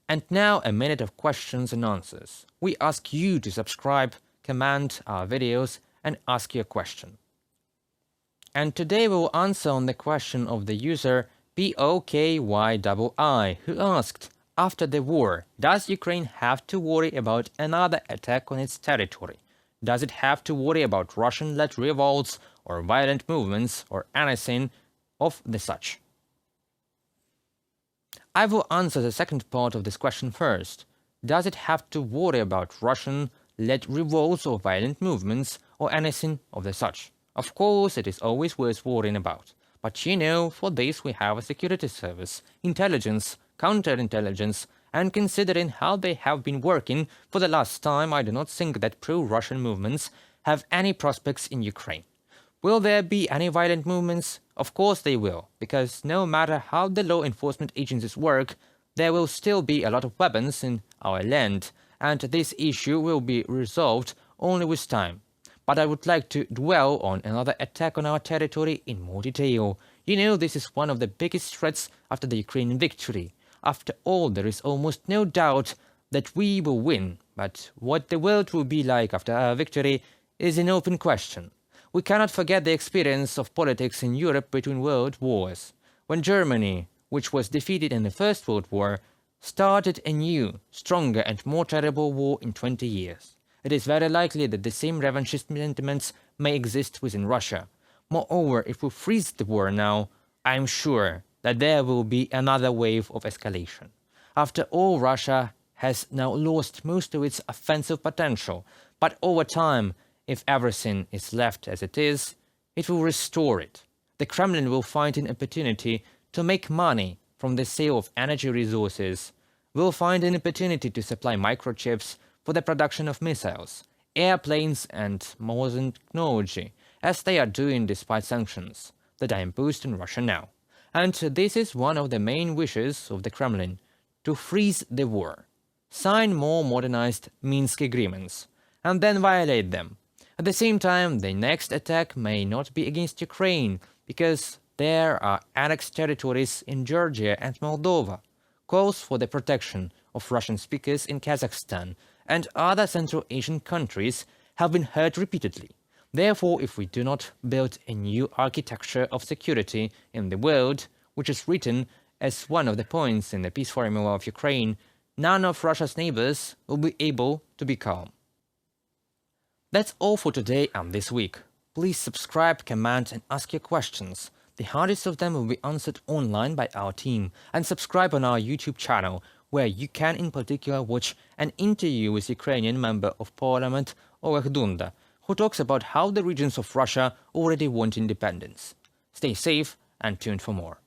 And now a minute of questions and answers. We ask you to subscribe, comment our videos, and ask your question. And today we will answer on the question of the user POKYII, who asked, after the war, does Ukraine have to worry about another attack on its territory? Does it have to worry about Russian-led revolts or violent movements or anything of the such? I will answer the second part of this question first. Does it have to worry about Russian-led revolts or violent movements or anything of the such? Of course, it is always worth worrying about. But for this we have a security service, intelligence, counterintelligence, and considering how they have been working for the last time, I do not think that pro-Russian movements have any prospects in Ukraine. Will there be any violent movements? Of course they will, because no matter how the law enforcement agencies work, there will still be a lot of weapons in our land, and this issue will be resolved only with time. But I would like to dwell on another attack on our territory in more detail. This is one of the biggest threats after the Ukrainian victory. After all, there is almost no doubt that we will win, but what the world will be like after our victory is an open question. We cannot forget the experience of politics in Europe between world wars, when Germany, which was defeated in the First World War, started a new, stronger and more terrible war in 20 years. It is very likely that the same revanchist sentiments may exist within Russia. Moreover, if we freeze the war now, I am sure that there will be another wave of escalation. After all, Russia has now lost most of its offensive potential, but over time, if everything is left as it will restore it. The Kremlin will find an opportunity to make money from the sale of energy resources, will find an opportunity to supply microchips for the production of missiles, airplanes and modern technology, as they are doing despite sanctions that are imposed on Russia now. And this is one of the main wishes of the Kremlin, to freeze the war, sign more modernized Minsk agreements, and then violate them. At the same time, the next attack may not be against Ukraine, because there are annexed territories in Georgia and Moldova, calls for the protection of Russian speakers in Kazakhstan and other Central Asian countries have been heard repeatedly. Therefore, if we do not build a new architecture of security in the world, which is written as one of the points in the peace formula of Ukraine, none of Russia's neighbors will be able to be calm. That's all for today and this week. Please subscribe, comment and ask your questions. The hardest of them will be answered online by our team, and subscribe on our YouTube channel, where you can in particular watch an interview with Ukrainian Member of Parliament Oleg Dunda, who talks about how the regions of Russia already want independence. Stay safe and tuned for more.